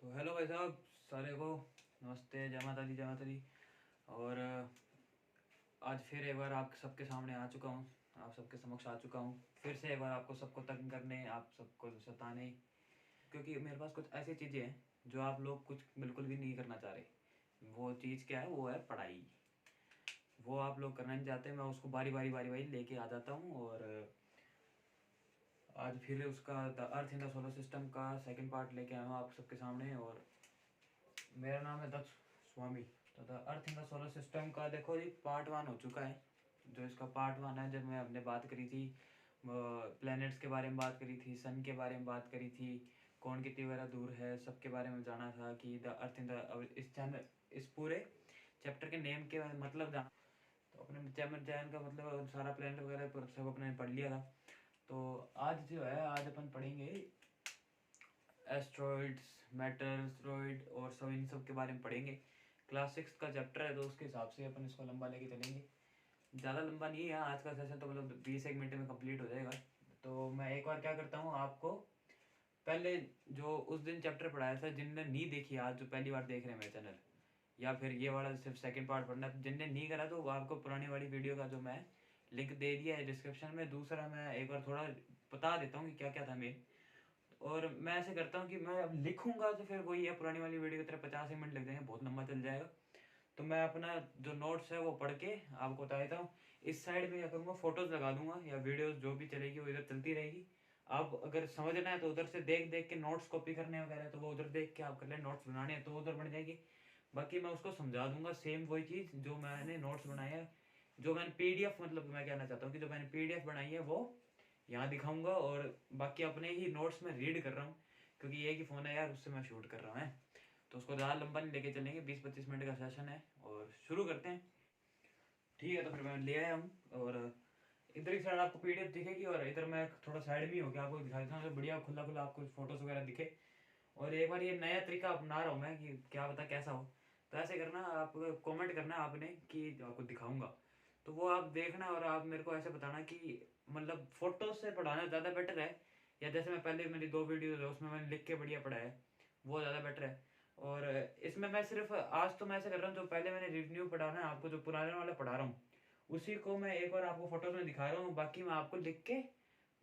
तो हेलो भाई साहब, सारे को नमस्ते, जय माता दी, जय माता दी। और आज फिर एक बार आप सबके सामने आ चुका हूँ, आप सबके समक्ष आ चुका हूँ, फिर से एक बार आपको सबको तंग करने, आप सबको सताने। क्योंकि मेरे पास कुछ ऐसी चीज़ें हैं जो आप लोग कुछ बिल्कुल भी नहीं करना चाह रहे। वो चीज़ क्या है? वो है पढ़ाई। वो आप लोग करना नहीं चाहते, मैं उसको बारी बारी बारी बारी लेके आ जाता हूँ। और आज फिर उसका the earth in the solar system का सेकंड पार्ट लेके आया हूँ आप सबके सामने। और मेरा नाम है दक्ष स्वामी। तो the earth in the solar system का देखो जी, पार्ट वन हो चुका है। जो इसका पार्ट वन है, जब मैं हमने बात करी थी प्लैनेट्स के बारे में, बात करी थी सन के बारे में, बात करी थी कौन कितनी वगैरह दूर है, सबके बारे में जाना था कि द अर्थ इन द इस चैनल, इस पूरे चैप्टर के नेम के मतलब जाना। तो अपने चैन का मतलब सारा प्लैनेट वगैरह पर सब अपने पढ़ लिया था। तो आज जो है, आज अपन पढ़ेंगे एस्ट्रॉइड्स, मेटरोइड और सब, इन सब के बारे में पढ़ेंगे। क्लास 6 का चैप्टर है, तो उसके हिसाब से अपन इसको लंबा लेके चलेंगे। ज़्यादा लंबा नहीं है आज का सेशन, तो मतलब 20 एक मिनट में कंप्लीट हो जाएगा। तो मैं एक बार क्या करता हूँ, आपको पहले जो उस दिन चैप्टर पढ़ाया था, जिनने नहीं देखी, आज जो पहली बार देख रहे हैं मेरे चैनल, या फिर ये वाला सिर्फ सेकंड पार्ट पढ़ना है, जिनने नहीं करा तो वो आपको पुरानी वाली वीडियो का जो मैं लिंक दे दिया है डिस्क्रिप्शन में। दूसरा मैं एक बार थोड़ा बता देता हूँ कि क्या क्या था मेन। और मैं ऐसे करता हूँ कि मैं अब लिखूंगा तो फिर वही है, पुरानी वाली वीडियो की तरह 50 मिनट लग जाएंगे, बहुत लंबा चल जाएगा। तो मैं अपना जो नोट्स है वो पढ़ के आपको बता देता हूँ। इस साइड में क्या करूँगा, फोटोज लगा दूंगा, या वीडियोस जो भी चलेगी वो इधर चलती रहेगी। आप अगर समझना है तो उधर से देख देख के नोट्स कॉपी करने वगैरह, तो वो उधर देख के आप कर ले। नोट्स बनाने हैं तो उधर बन जाएगी। बाकी मैं उसको समझा दूंगा सेम वही चीज़ जो मैंने नोट्स बनाया है, जो मैंने पीडीएफ, मतलब मैं कहना चाहता हूँ कि जो मैंने पीडीएफ बनाई है वो यहाँ दिखाऊंगा। और बाकी अपने ही नोट्स में रीड कर रहा हूँ, क्योंकि ये कि फ़ोन है यार, उससे मैं शूट कर रहा हूँ। तो उसको ज़्यादा लंबा नहीं लेके चलेंगे, 20-25 मिनट का सेशन है और शुरू करते हैं। ठीक है, तो फिर मैं ले आया हूँ। और इधर की साइड आपको पीडीएफ दिखेगी, और इधर मैं थोड़ा साइड में ही होकर आपको दिखा देता हूँ, तो बढ़िया खुला खुला आपको फोटोज़ वगैरह दिखे। और एक बार ये नया तरीका अपना रहा हूँ मैं, कि क्या पता कैसा हो। तो ऐसे करना, आप कमेंट करना आपने कि आपको दिखाऊंगा, तो वो आप देखना और आप मेरे को ऐसे बताना कि मतलब फ़ोटो से पढ़ाना ज़्यादा बेटर है, या जैसे मैं पहले मेरी 2 वीडियोज़ है उसमें मैंने लिख के बढ़िया पढ़ा है, वो ज़्यादा बेटर है। और इसमें मैं सिर्फ आज तो मैं ऐसे कर रहा हूँ, जो पहले मैंने रिव्यू पढ़ाना है आपको, जो पुराने वाला पढ़ा रहा हूँ उसी को मैं एक बार आपको फोटोज में दिखा रहा हूँ। बाकी मैं आपको लिख के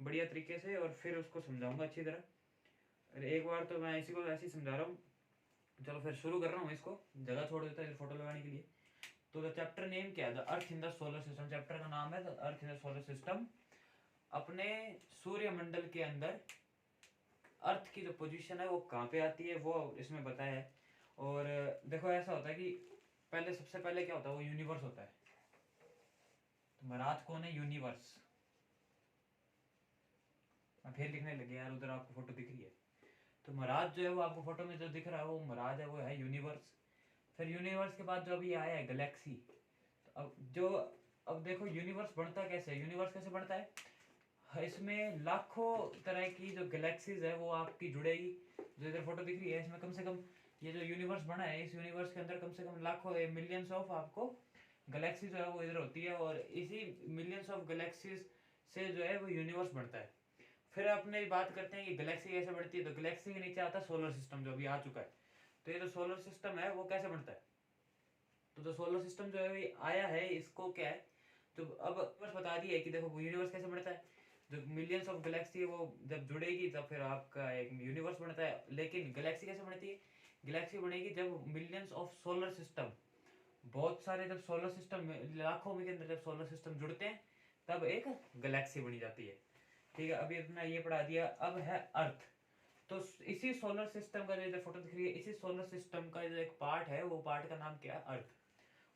बढ़िया तरीके से और फिर उसको समझाऊंगा अच्छी तरह। अरे एक बार तो मैं इसी को ऐसे ही समझा रहा हूँ। चलो फिर शुरू कर रहा हूँ, इसको जगह छोड़ देता है फोटो लगाने के लिए। तो द चैप्टर नेम क्या है? The earth in the solar system. Chapter का नाम है the earth in the solar system. अपने सूर्यमंडल के अंदर अर्थ की जो पोजीशन है वो कहाँ पे आती है, वो इसमें बताया है। और देखो ऐसा होता है कि पहले, सबसे पहले क्या होता है, वो यूनिवर्स होता है। तो महाराज कौन है? यूनिवर्स। मैं फिर लिखने लगे यार, उधर आपको फोटो दिख रही है। तो महाराज जो है वो आपको फोटो में जो दिख रहा है वो महाराज है, वो है यूनिवर्स। फिर यूनिवर्स के बाद जो अभी आया है गैलेक्सी। तो अब देखो यूनिवर्स बनता कैसे है, यूनिवर्स कैसे बनता है? इसमें लाखों तरह की जो गैलेक्सीज है वो आपकी जुड़ेगी। जो इधर फोटो दिख रही है इसमें कम से कम, ये जो यूनिवर्स बना है इस यूनिवर्स के अंदर कम से कम लाखों, मिलियंस ऑफ आपको गैलेक्सी जो है वो इधर होती है। और इसी मिलियंस ऑफ गैलेक्सीज से जो है वो यूनिवर्स बनता है। फिर अपने बात करते हैं कि गैलेक्सी कैसे बढ़ती है। तो गैलेक्सी के नीचे आता है सोलर सिस्टम, जो अभी आ चुका है। तो ये जो सोलर सिस्टम है वो कैसे बनता है? तो जो सोलर सिस्टम जो है ये आया है, इसको क्या है, तो अब बस बता दिया है कि देखो यूनिवर्स कैसे बनता है। जो मिलियंस ऑफ गैलेक्सी है वो जब जुड़ेगी तब फिर आपका एक यूनिवर्स बनता है। लेकिन गैलेक्सी कैसे बनती है? गैलेक्सी बनेगी जब मिलियंस ऑफ सोलर सिस्टम, बहुत सारे जब सोलर सिस्टम, लाखों में के अंदर जब सोलर सिस्टम जुड़ते हैं तब एक गैलेक्सी बनी जाती है। ठीक है, अभी अपना ये पढ़ा दिया। अब है अर्थ। तो इसी सोलर सिस्टम का जो फोटो दिख रही है, इसी सोलर सिस्टम का जो एक पार्ट है, वो पार्ट का नाम क्या है? अर्थ।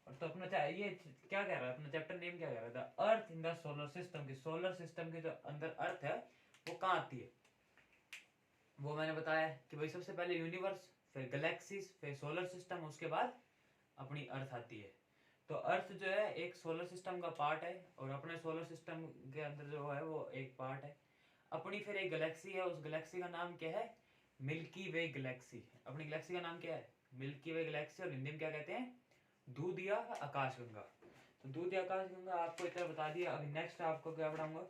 और तो अपना ये क्या कह रहा है, अपना चैप्टर नेम क्या कह रहा है? The earth in the solar system. की सोलर सिस्टम के जो अंदर अर्थ है वो कहाँ आती है? वो मैंने बताया कि भाई सबसे पहले यूनिवर्स, फिर गैलेक्सीज, फिर सोलर सिस्टम, उसके बाद अपनी अर्थ आती है। तो अर्थ जो है एक सोलर सिस्टम का पार्ट है, और अपने सोलर सिस्टम के अंदर जो है वो एक पार्ट है। अपनी फिर एक गैलेक्सी है, उस गैलेक्सी का नाम क्या है? Milky Way Galaxy. अपनी गैलेक्सी का नाम क्या है? Milky Way galaxy. और हिंदी में क्या कहते हैं? दूधिया आकाशगंगा। तो दूधिया आकाशगंगा आपको इतना बता दिया। अभी नेक्स्ट आपको क्या पढ़ाऊंगा,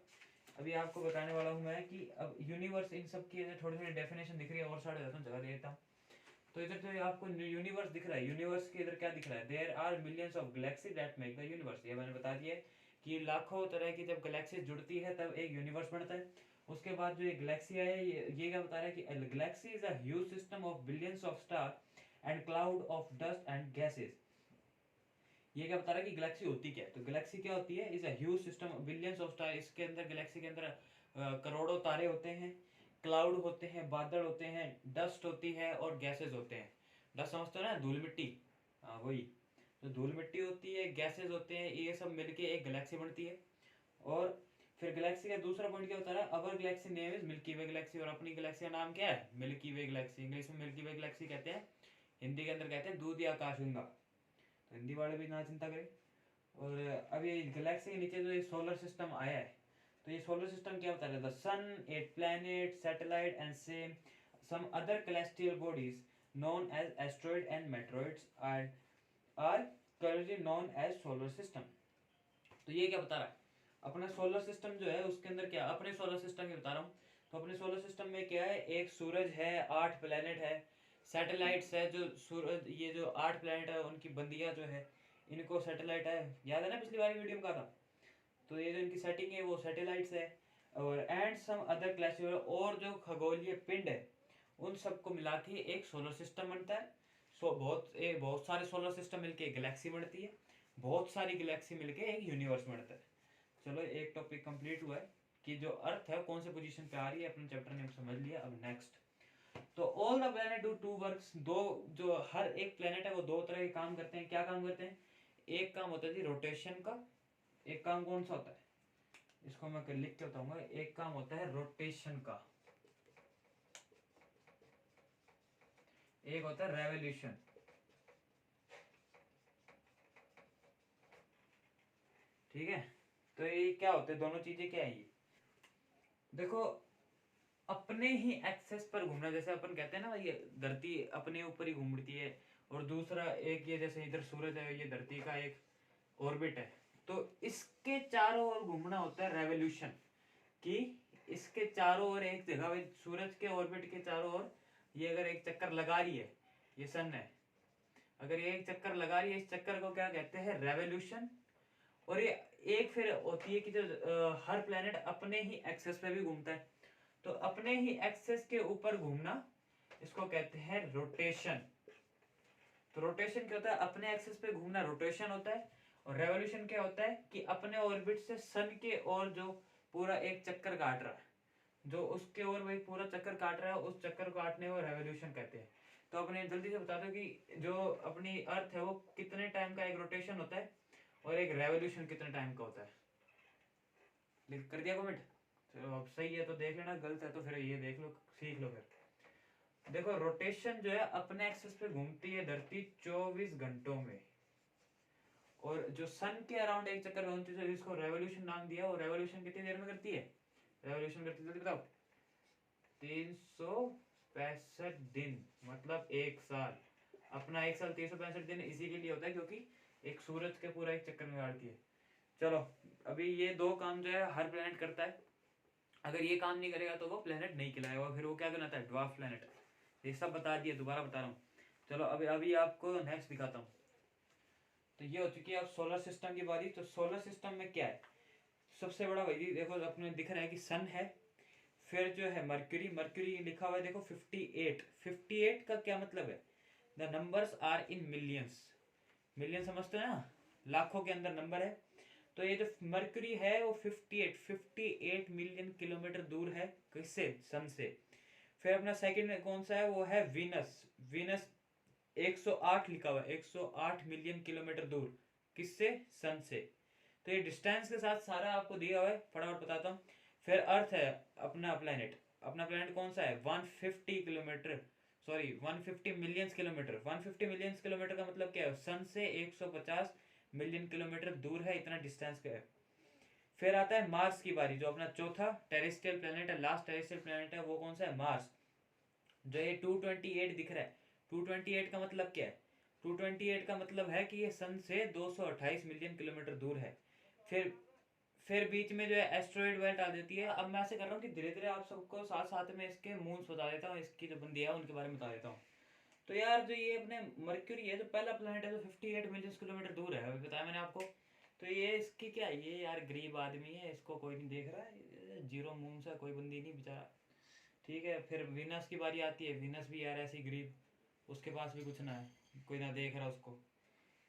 अभी आपको बताने वाला हूँ मैं कि अब यूनिवर्स, इन सब की थोड़ी थोड़ी डेफिनेशन दिख रही है, और साढ़े जाता हूँ, जगह दे देता हूँ। तो इधर जो आपको यूनिवर्स दिख रहा है, यूनिवर्स के इधर क्या दिख रहा है, there are millions of galaxy that make the universe. ये मैंने बता दिया है कि लाखों तरह की जब गैलेक्सी जुड़ती है तब एक यूनिवर्स बनता है। उसके बाद जो ये गैलेक्सी है ये क्या बता रहा है कि Galaxy is a huge system of billions of star and cloud of dust and gases. ये क्या बता रहा है कि गैलेक्सी होती क्या है, तो गैलेक्सी क्या होती है, is a huge system billions of star. इसके अंदर गैलेक्सी के अंदर करोड़ों तारे होते हैं, क्लाउड होते हैं, बादल होते हैं, डस्ट होती है और गैसेस होते हैं। डस्ट समझते हो ना, धूल मिट्टी, हाँ वही। तो धूल मिट्टी होती है, गैसेस होते हैं, ये सब मिलके एक गैलेक्सी बनती है। और फिर गैलेक्सी का दूसरा पॉइंट क्या बता रहा है, our galaxy name is Milky Way galaxy. और अपनी गैलेक्सी का नाम क्या है, मिल्की वे गैलेक्सी। इंग्लिश में मिल्की वे गैलेक्सी कहते हैं, हिंदी के अंदर कहते हैं दूध या आकाशगंगा। तो हिंदी वाले भी ना चिंता करें। और अभी गैलेक्सी के नीचे जो ये सोलर सिस्टम आया है, तो ये सोलर सिस्टम क्या बता रहा है, the sun, eight planet, satellite and same some other celestial bodies known as asteroid and meteoroids are currently known as solar system। तो ये क्या बता रहा है, अपना सोलर सिस्टम जो है उसके अंदर क्या, अपने सोलर सिस्टम की बता रहा हूँ। तो अपने सोलर सिस्टम में क्या है, एक सूरज है, 8 प्लैनेट है, सैटेलाइट्स है, जो सूरज, ये जो 8 प्लैनेट है उनकी बंदियां जो है, इनको सैटेलाइट है, याद है ना पिछली बार वीडियो में कहा था। तो ये जो इनकी सेटिंग है वो सैटेलाइट्स है। और एंड सम अदर क्लासिफायर, और जो खगोलीय पिंड है उन सबको मिला के एक सोलर सिस्टम बनता है। बहुत सारे सोलर सिस्टम मिलके एक गैलेक्सी बनती है, बहुत सारी गैलेक्सी मिलके एक यूनिवर्स बनता है। चलो एक टॉपिक कंप्लीट हुआ है कि जो अर्थ है कौन से पोजीशन पे आ रही है, अपने चैप्टर ने समझ लिया। अब नेक्स्ट, तो all the planet do two works. दो, जो हर एक प्लैनेट है वो दो तरह के काम करते हैं। क्या काम करते हैं, एक काम होता है जी रोटेशन का, एक काम कौन सा होता है, इसको मैं लिख के बताऊंगा। एक काम होता है रोटेशन का, एक होता है रेवोल्यूशन। ठीक है, तो ये क्या होते हैं, दोनों चीजें क्या है ये, देखो अपने ही एक्सेस पर घूमना, जैसे अपन कहते हैं ना ये धरती अपने ऊपर ही घूमती है। और दूसरा एक ये जैसे इधर सूरज है, ये धरती का एक ऑर्बिट है, तो इसके चारों ओर घूमना होता है रेवोल्यूशन। कि इसके चारों ओर एक जगह, सूरज के ऑर्बिट के चारों ओर ये अगर एक चक्कर लगा रही है, ये सन है, अगर ये एक चक्कर लगा रही है, इस चक्कर को क्या कहते हैं, रेवोल्यूशन। और ये एक फिर होती है कि जो हर प्लेनेट अपने ही एक्सेस पे भी घूमता है, तो अपने ही एक्सेस के ऊपर घूमना इसको कहते हैं रोटेशन। तो रोटेशन क्या होता है, अपने एक्सेस पे घूमना रोटेशन होता है। और रेवोल्यूशन क्या होता है कि अपने ऑर्बिट से सन के ओर जो पूरा एक चक्कर काट रहा है, जो उसके ओर वही पूरा चक्कर काट रहा है, उस चक्कर को काटने को रेवोल्यूशन कहते हैं। तो अपने जल्दी से बता दो कि जो अपनी अर्थ है वो कितने टाइम का एक रोटेशन होता है और एक रेवोल्यूशन कितने टाइम का होता है। कर दिया कमेंट, चलो अब सही है तो देख लेना, गलत है तो फिर ये देख लो, सीख लो। फिर देखो रोटेशन जो है अपने एक्सिस पे घूमती है धरती 24 घंटों में, और जो सन के अराउंड एक चक्कर घूमती है, इसको रेवोल्यूशन नाम दिया। और रेवोल्यूशन कितनी देर में करती है, रेवोल्यूशन करती है जल्दी बताओ, 365 दिन, मतलब एक साल। अपना एक साल 365 दिन इसी के लिए होता है क्योंकि एक सूरज के पूरा एक चक्कर में काटती है। चलो अभी ये दो काम जो है हर प्लेनेट करता है, अगर ये काम नहीं करेगा तो वो प्लेनेट नहीं खिलाएगा, फिर वो क्या कहलाता है, ड्वार्फ प्लेनेट। ये सब बता दिया, दोबारा बता रहा हूँ। चलो अभी अभी आपको नेक्स्ट दिखाता हूँ। तो ये हो चुकी है अब सोलर सिस्टम की बारी। तो सोलर सिस्टम में क्या है, सबसे बड़ा वही देखो अपने दिख रहा है कि सन है, फिर जो है मर्क्यूरी, मर्क्यूरी लिखा हुआ है देखो 58। 58 का क्या मतलब है, the numbers are in millions. Million समझते हैं ना, लाखों के अंदर नंबर है। तो ये जो मर्क्यूरी है वो 58 मिलियन किलोमीटर दूर है किससे, सन से। फिर अपना सेकंड कौन सा है, वो है वीनस। वीनस 108 लिखा हुआ है, 108 मिलियन किलोमीटर दूर, किससे, सन से। तो ये डिस्टेंस के साथ सारा आपको दिया हुआ है, फटाफट बताता हूँ। फिर अर्थ है अपना प्लेनेट, अपना प्लेनेट कौन सा है, 150 kilometre, sorry 150 millions kilometre. 150 millions kilometre का मतलब क्या है, सन से 150 मिलियन किलोमीटर दूर है, इतना डिस्टेंस का है। फिर आता है मार्स की बारी, जो अपना चौथा टेरेस्ट्रियल प्लेनेट है, लास्ट टेरेस्ट्रियल प्लेनेट है, वो कौन सा है, मार्स। जो ये 228 दिख रहा है, 228 का मतलब क्या है, 228 का मतलब है कि ये सन से 228 मिलियन किलोमीटर दूर है। फिर बीच में जो है एस्ट्रॉइड बेल्ट आ जाती है। अब मैं ऐसे कर रहा हूँ कि धीरे धीरे आप सबको साथ साथ में इसके मून्स बता देता हूँ, इसकी जो बंदी है उनके बारे में बता देता हूँ। तो यार जो ये अपने मर्क्यूरी है, जो पहला प्लेनेट है, जो 58 मिलियन किलोमीटर दूर है, अभी बताया मैंने आपको। तो ये इसकी क्या है, ये यार गरीब आदमी है, इसको कोई नहीं देख रहा है, जीरो मून सा कोई बंदी नहीं बेचारा। ठीक है, फिर वीनस की बारी आती है। वीनस भी यार ऐसी गरीब, उसके पास भी कुछ ना है, कोई ना देख रहा उसको।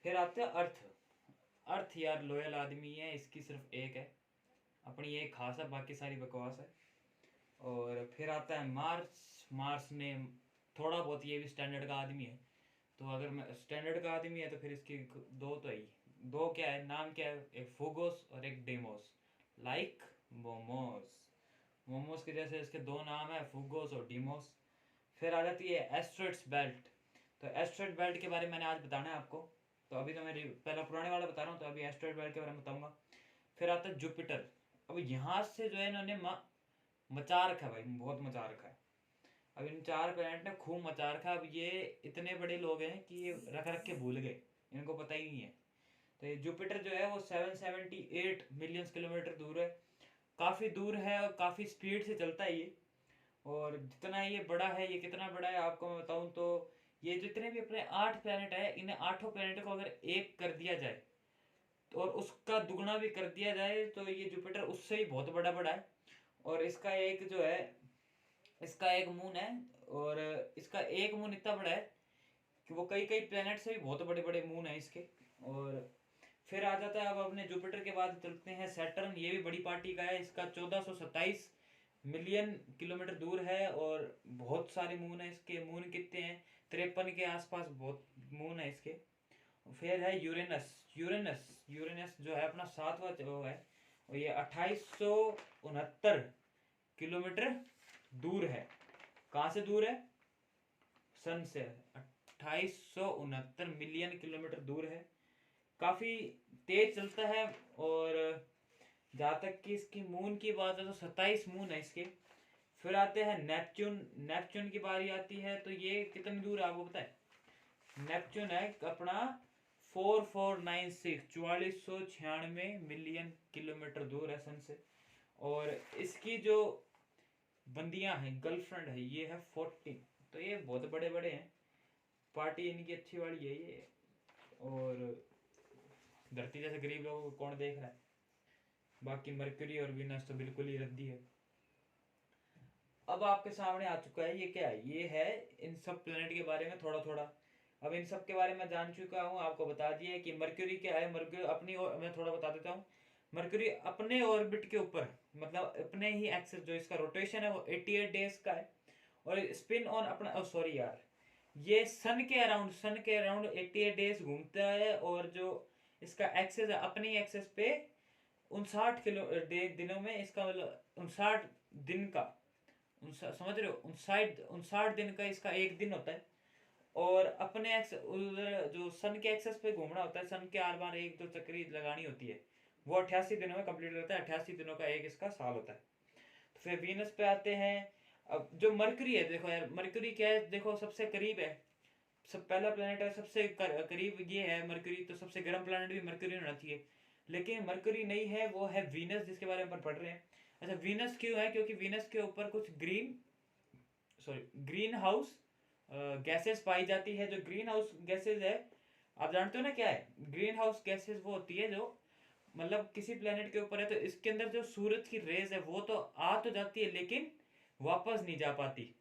फिर आते हैं अर्थ। अर्थ यार लॉयल आदमी है, इसकी सिर्फ एक है, अपनी एक खास है, बाकी सारी बकवास है। और फिर आता है मार्स। मार्स ने थोड़ा बहुत, ये भी स्टैंडर्ड का आदमी है। तो अगर मैं स्टैंडर्ड का आदमी है तो फिर इसकी दो तो ही, दो क्या है, नाम क्या है, एक फूगोस और एक डेमोस, लाइक मोमोस। मोमोस के जैसे इसके दो नाम है, फूगोस और डीमोस। फिर आ जाती है एस्ट्रॉइड्स बेल्ट। तो एस्ट्रॉइड बेल्ट के बारे में मैंने आज बताना है आपको। तो अभी तो मैं पहला पुराने वाला बता रहा हूँ, तो अभी एस्ट्रॉइड बेल्ट के बारे में बताऊंगा। फिर आता है जुपिटर। अब यहाँ से जो है इन्होंने मचा रखा है भाई, बहुत मचा रखा है। अब इन 4 प्लैनेट ने खूब मचा रखा है। अब ये इतने बड़े लोग हैं कि ये रख रख के भूल गए, इनको पता ही नहीं है। तो ये जुपिटर जो है वो 778 मिलियन किलोमीटर दूर है, काफ़ी दूर है और काफ़ी स्पीड से चलता है ये। और जितना ये बड़ा है, ये कितना बड़ा है आपको मैं बताऊं तो, ये जितने भी अपने 8 प्लैनेट है, इन्हें 8 प्लैनेट को अगर एक कर दिया जाए तो, और उसका दुगना भी कर दिया जाए, तो ये जुपिटर उससे ही बहुत बड़ा बड़ा है। और इसका एक जो है, इसका एक मून है, और इसका एक मून इतना बड़ा है कि वो कई कई प्लैनेट से भी बहुत बड़े बड़े मून है इसके। और फिर आ जाता है, अब अपने जुपिटर के बाद चलते हैं सैटर्न। ये भी बड़ी पार्टी का है, इसका 1427 मिलियन किलोमीटर दूर है, और बहुत सारे मून है इसके। मून कितने हैं, 53 के आसपास बहुत मून है इसके। फिर है यूरेनस। यूरेनस यूरेनस जो है अपना 7वां वो है, और ये 2869 किलोमीटर दूर है। कहाँ से दूर है, सन से 2869 मिलियन किलोमीटर दूर है, काफ़ी तेज चलता है। और जहाँ तक कि इसकी मून की बात है तो 27 मून है इसके। फिर आते हैं नेपच्यून। नेपच्यून की बारी आती है, तो ये कितनी दूर है आपको पता है? नेपच्यून है अपना 4496 मिलियन किलोमीटर दूर है सन से। और इसकी जो बंदियां हैं, गर्लफ्रेंड है, ये है 14। तो ये बहुत बड़े बड़े हैं, पार्टी इनकी अच्छी वाली है ये। और धरती जैसे गरीब लोगों को कौन देख रहा है। बाकी मरकरी और वीनस तो बिल्कुल ही रद्दी है। अब आपके सामने आ चुका है, ये क्या है, ये है इन सब प्लेनेट के बारे में थोड़ा थोड़ा। अब इन सब के बारे में जान चुका हूँ, आपको बता दिया कि मरकरी क्या है। मरकरी अपनी, और मैं थोड़ा बता देता हूँ। मरकरी अपने ऑर्बिट के ऊपर, मतलब अपने ही एक्सिस, जो इसका रोटेशन है वो 88 डेज का है। और स्पिन ऑन अपना, सॉरी यार, ये सन के अराउंड 88 डेज घूमता है। और जो इसका एक्सेस है, अपनी एक्सेस पे 59 दिनों में, इसका मतलब 59 दिन का, समझ रहे हो, 59 दिन का इसका एक दिन होता है। और अपने उधर जो सन के एक्सेस पे घूमना होता है, सन के आर पार एक दो चक्री लगानी होती है, वो 88 दिनों में कंप्लीट करता है। 88 दिनों का एक इसका साल होता है। तो फिर वीनस पे आते हैं। अब जो मरकरी है, देखो यार मरकरी क्या है, देखो सबसे करीब है, सब पहला प्लेनेट है, सबसे करीब ये है मरकरी। तो सबसे गर्म प्लेनेट भी मरकरी होना चाहिए, लेकिन मरकरी नहीं है, वो है वीनस, जिसके बारे में अपन पढ़ रहे हैं। अच्छा, वीनस क्यों है? क्योंकि वीनस के ऊपर कुछ ग्रीन हाउस गैसेस पाई जाती है। जो ग्रीन हाउस गैसेस है, आप जानते हो ना क्या है ग्रीन हाउस गैसेस? वो होती है जो, मतलब किसी प्लेनेट के ऊपर है तो इसके अंदर जो सूरज की रेज है वो तो आ तो जाती है, लेकिन वापस नहीं जा पाती।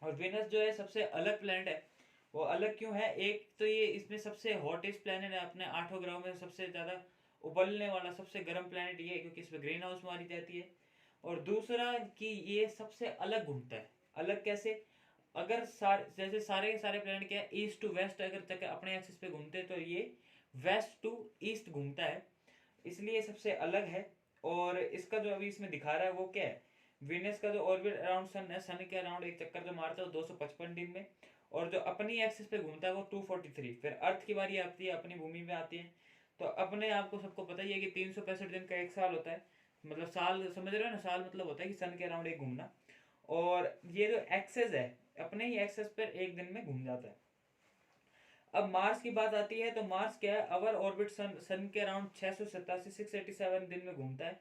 और वेनस जो है सबसे अलग प्लेनेट है। वो अलग क्यों है? एक तो ये इसमें सबसे हॉटेस्ट प्लेनेट है, अपने 8 ग्रहों में सबसे ज्यादा उबलने वाला सबसे गर्म प्लेनेट ये है, क्योंकि इसमें ग्रीन हाउस मारी जाती है। और दूसरा कि ये सबसे अलग घूमता है। अलग कैसे? अगर जैसे सारे के सारे प्लेनेट क्या है, ईस्ट टू वेस्ट अगर तक अपने एक्सिस पे घूमते हैं, तो ये वेस्ट टू ईस्ट घूमता है, इसलिए सबसे अलग है। और इसका जो अभी इसमें दिखा रहा है वो क्या है, वीनस का जो ऑर्बिट अराउंड सन है, सन के अराउंड एक चक्कर जो मारता है वो 255 दिन में। और जो अपनी एक्सिस पे घूमता है वो 243। फिर अर्थ की बारी आती है, अपनी भूमि में आती है। तो अपने आप को सबको पता ही है कि 365 दिन का एक साल होता है, मतलब साल समझ रहे हो ना, साल मतलब होता है कि सन के अराउंड एक घूमना। और ये जो एक्सेस है, अपने ही एक्सेस पर एक दिन में घूम जाता है। अब मार्स की बात आती है, तो मार्स क्या है, अवर ऑर्बिट सन के अराउंड 687 दिन में घूमता है।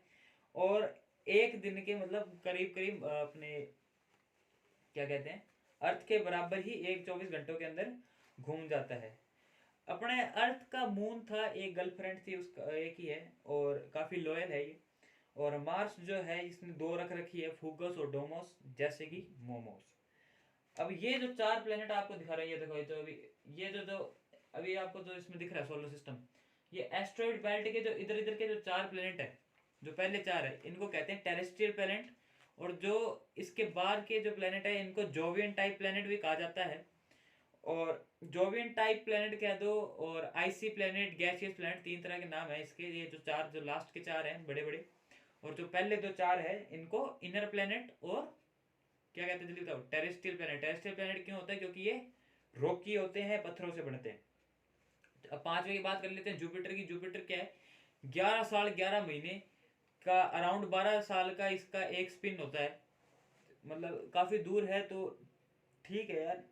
और एक दिन के मतलब करीब करीब अपने क्या कहते हैं, अर्थ के बराबर ही एक 24 घंटों के अंदर घूम जाता है। अपने अर्थ का मून था, एक गर्लफ्रेंड थी उसका, एक ही है और काफी लॉयल है ये। और मार्स जो है इसने दो रख रखी है, फूगस और डोमोस, जैसे कि मोमोस। अब ये जो चार प्लेनेट आपको दिखा रही है, देखो ये तो अभी ये जो अभी आपको जो इसमें दिख रहा है सोलर सिस्टम, ये एस्ट्रॉइड बेल्ट के जो इधर इधर के जो चार प्लेनेट है, जो पहले चार है, इनको कहते हैं टेरेस्ट्रियल प्लेनेट। और जो इसके बाहर के जो प्लेनेट है इनको जोवियन टाइप प्लेनेट भी कहा जाता है। और जोवियन टाइप प्लेनेट कह दो और आईसी प्लेनेट, गैसियस प्लेनेट, तीन तरह के नाम है इसके। ये जो चार, जो लास्ट के चार हैं बड़े बड़े, और जो पहले दो चार है इनको इनर प्लेनेट और क्या कहते हैं जल्दी बताओ, टेरेस्ट्रियल प्लेनेट। टेरेस्ट्रियल प्लेनेट क्यों होता है? क्योंकि ये रॉकी होते हैं, पत्थरों से बनते हैं। अब पांचवे की बात कर लेते हैं जुपिटर की। जुपिटर क्या है? 11 साल 11 महीने का, अराउंड 12 साल का इसका एक स्पिन होता है, मतलब काफी दूर है तो ठीक है यार।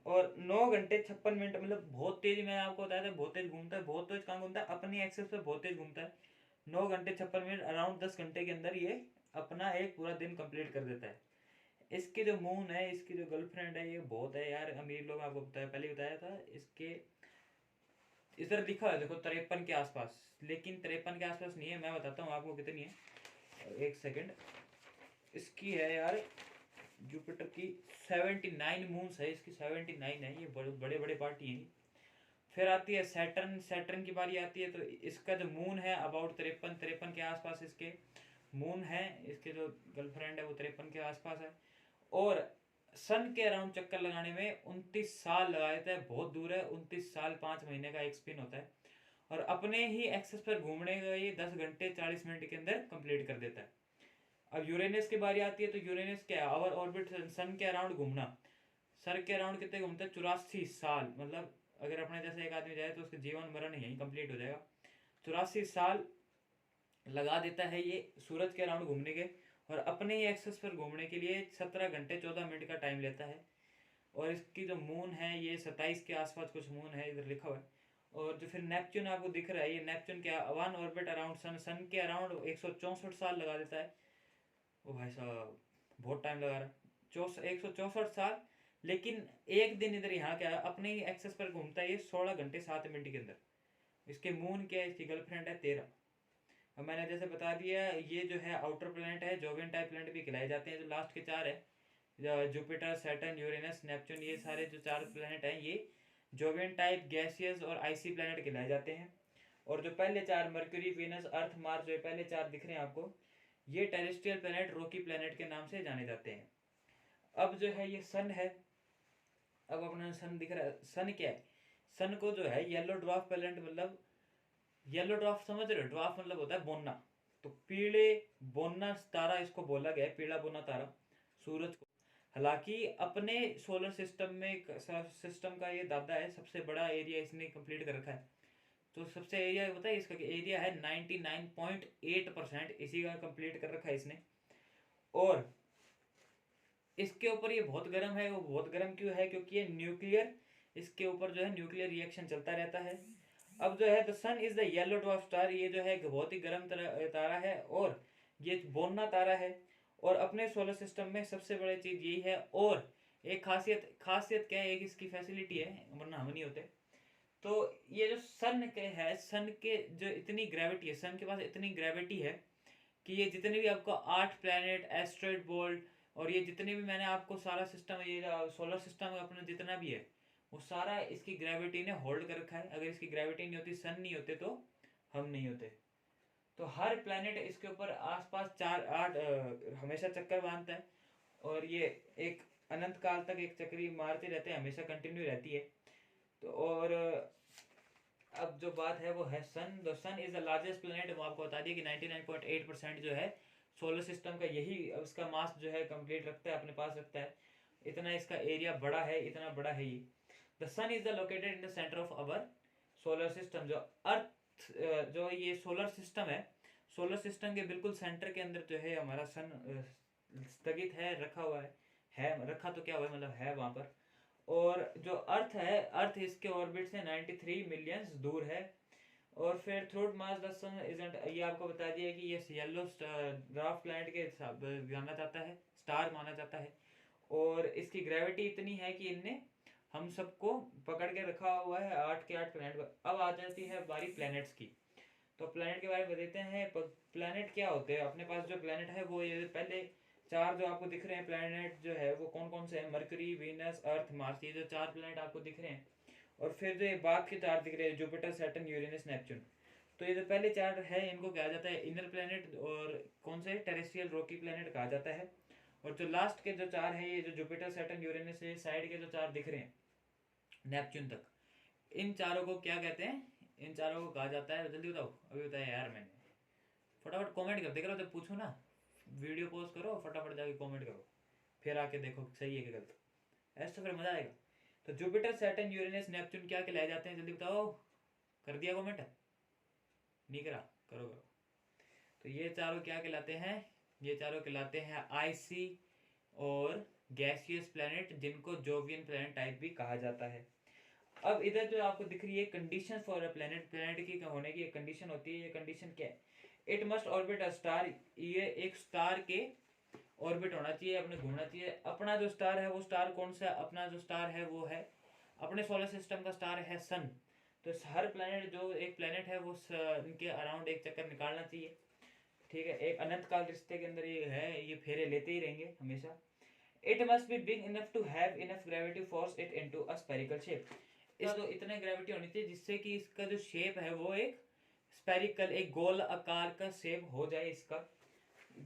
और 9 घंटे 56 मिनट, मतलब बहुत तेज, मैं आपको बताया था बहुत तेज घूमता है। बहुत तेज कहाँ घूमता है? अपनी एक्सेस पे बहुत तेज घूमता है। 9 घंटे 56 मिनट, अराउंड 10 घंटे के अंदर ये अपना एक पूरा दिन कंप्लीट कर देता है। इसके जो मून है, इसकी जो गर्लफ्रेंड है, ये बहुत है यार अमीर लोग, आपको बताया पहले बताया था। इसके इधर लिखा है देखो 53 के आसपास, लेकिन 53 के आसपास नहीं है, मैं बताता हूँ आपको कितनी है, एक सेकंड। इसकी है यार जुपिटर की 79 मून्स है इसकी, 79 है, ये बड़े बड़े पार्टी हैं। फिर आती है सैटर्न। सैटर्न की बारी आती है तो इसका जो मून है अबाउट 53 के आसपास इसके मून है। इसके जो गर्लफ्रेंड है वो 53 के आसपास है। और सन के अराउंड चक्कर लगाने में 29 साल लगा देता है, बहुत दूर है। 29 साल 5 महीने का एक स्पिन होता है। और अपने ही एक्सेस पर घूमने का ये 10 घंटे 40 मिनट के अंदर कंप्लीट कर देता है। अब यूरेनस की बारी आती है तो यूरेनस क्या है? आवर ऑर्बिट सन के अराउंड घूमना। सर के अराउंड कितने घूमता है? 84 साल। मतलब अगर अपने जैसे एक आदमी जाए तो उसका जीवन मरण यहीं कंप्लीट हो जाएगा। 84 साल लगा देता है ये सूरज के अराउंड घूमने के, और अपने ही एक्सेस पर घूमने के लिए 17 घंटे 14 मिनट का टाइम लेता है। और इसकी जो मून है ये 27 के आसपास कुछ मून है, इधर लिखा हुआ है। और जो फिर नेपच्यून आपको दिख रहा है, ये नेपच्यून क्या, वन ऑर्बिट अराउंड सन। सन के अराउंड 164 साल लगा देता है। ओ भाई साहब, बहुत टाइम लगा रहा है, 164 साल। लेकिन एक दिन इधर यहाँ क्या है, अपने ही एक्सेस पर घूमता है ये 16 घंटे 7 मिनट के अंदर। इसके मून क्या है? इसकी गर्लफ्रेंड है 13। अब मैंने जैसे बता दिया, ये जो है आउटर प्लेनेट है, जोवियन टाइप प्लेनेट भी खिलाए जाते हैं। जो लास्ट के चार है, जुपिटर, सैटर्न, यूरेनस, नेपच्यून, ये सारे जो चार प्लेनेट हैं ये जोवियन टाइप, गैसियस और आइसी प्लेनेट खिलाए जाते हैं। और जो पहले चार, मर्क्यूरी, वीनस, अर्थ, मार्स, जो पहले चार दिख रहे हैं आपको, ये टेरेस्ट्रियल प्लेनेट, रॉकी प्लेनेट के नाम से जाने जाते हैं। अब जो है ये सन है। अब अपना सन दिख रहा है। सन क्या है? सन को जो है येलो ड्वार्फ प्लेनेट, मतलब येलो ड्वार्फ समझ रहे हो? ड्वार्फ मतलब होता है बोना। तो पीले बोना तारा इसको बोला गया है, पीला बोना तारा सूरज को। हालांकि अपने सोलर सिस्टम में, सिस्टम का ये दादा है, सबसे बड़ा एरिया इसने कंप्लीट कर रखा है। तो सबसे एरिया पता है इसका? एरिया है 99.8%, इसी का कंप्लीट कर रखा है इसने। और इसके ऊपर ये बहुत गर्म है। वो बहुत गर्म क्यों है? क्योंकि ये न्यूक्लियर, इसके ऊपर जो है न्यूक्लियर रिएक्शन चलता रहता है। अब जो है the sun is the yellow dwarf star, ये जो है बहुत ही गर्म तारा है, और ये बोना तारा है। और अपने सोलर सिस्टम में सबसे बड़ी चीज यही है। और एक खासियत क्या है, एक इसकी फैसिलिटी है, वरना हम नहीं होते। तो ये जो सन के है, सन के जो इतनी ग्रेविटी है, सन के पास इतनी ग्रेविटी है कि ये जितने भी आपको 8 प्लैनेट, एस्ट्रॉइड बोल्ट, और ये जितने भी मैंने आपको सारा सिस्टम, ये सोलर सिस्टम अपना जितना भी है, वो सारा इसकी ग्रेविटी ने होल्ड कर रखा है। अगर इसकी ग्रेविटी नहीं होती, सन नहीं होते, तो हम नहीं होते। तो हर प्लैनेट इसके ऊपर आसपास 4 8 हमेशा चक्कर बांधता है। और ये एक अनंत काल तक एक चक्री मारते रहते हैं, हमेशा कंटिन्यू रहती है। तो और अब जो बात है वो है sun. The sun is the largest planet. वो आपको बता दिया कि 99.8% जो है सोलर सिस्टम का, यही उसका मास जो है कंप्लीट रखता है, अपने पास रखता है। इतना इसका एरिया बड़ा है, इतना बड़ा है ये। The sun is the located in the centre of our solar system. जो अर्थ, जो ये सोलर सिस्टम है, सोलर सिस्टम के बिल्कुल सेंटर के अंदर जो है हमारा सन स्थगित है, रखा हुआ है रखा तो क्या हुआ है, मतलब है वहां पर। और जो अर्थ है, अर्थ इसके ऑर्बिट से 93 मिलियंस दूर है। और फिर थ्रूट मास द सन इजंट, ये आपको बता दिया कि ये येलो ड्वार्फ प्लैनेट के हिसाब जाना जाता है, स्टार माना जाता है। और इसकी ग्रेविटी इतनी है कि इनने हम सबको पकड़ के रखा हुआ है 8 के 8 प्लैनेट पर। अब आ जाती है बारी प्लैनेट्स की। तो प्लैनेट के बारे में देते हैं। प्लैनेट क्या होते हैं? अपने पास जो प्लैनेट है वो ये पहले चार जो आपको दिख रहे हैं प्लैनेट जो है वो कौन कौन से हैं? मरकरी, वीनस, अर्थ, मार्स, ये जो चार प्लैनेट आपको दिख रहे हैं। और फिर जो ये बाद के चार दिख रहे हैं जुपिटर, सैटर्न, यूरेनस, नेपच्यून। तो ये जो पहले चार है इनको कहा जाता है इनर प्लैनेट और कौन से टेरेस्ट्रियल रॉकी प्लैनेट कहा जाता है। और जो लास्ट के जो चार है ये जो जुपिटर, सैटर्न, यूरेनस से साइड के जो चार दिख रहे हैं नेपच्यून तक, इन चारों को क्या कहते हैं? इन चारों को कहा जाता है, जल्दी बताओ। अभी बताया यार मैंने, फटाफट कमेंट कर। देख रहे हो जब पूछो ना, वीडियो पॉज करो फटाफट जाके कमेंट करो, फिर आके देखो सही है कि गलत। ऐसा तो फिर मजा आएगा। तो जुपिटर, सैटर्न, यूरेनस, नेपच्यून क्या कहलाए जाते हैं? जल्दी बताओ। कर दिया कमेंट? नहीं करा? करो करो। तो ये चारों क्या कहलाते हैं? ये चारों कहलाते हैं आईसी और गैसियस प्लैनेट, जिनको जोवियन प्लैनेट टाइप भी कहा जाता है। अब इधर जो आपको दिख रही है condition for a planet, planet की होने की एक कंडीशन होती है। ये कंडीशन क्या है? It must orbit a star. ये एक स्टार के ऑर्बिट होना चाहिए, अपने घूमना चाहिए। अपना जो स्टार है वो स्टार कौन सा? अपना जो स्टार है वो है अपने सोलर सिस्टम का स्टार है सन। तो हर प्लैनेट जो एक प्लैनेट है वो इनके अराउंड एक चक्कर निकालना चाहिए। ठीक है, एक अनंत काल रिश्ते के अंदर ये है, ये फेरे लेते ही रहेंगे हमेशा। It must be big enough to have enough gravity force it into a spherical shape. इसका तो इतने ग्रेविटी होनी चाहिए जिससे कि इसका जो शेप है वो एक स्पेरिकल, एक गोल आकार का शेप हो जाए इसका।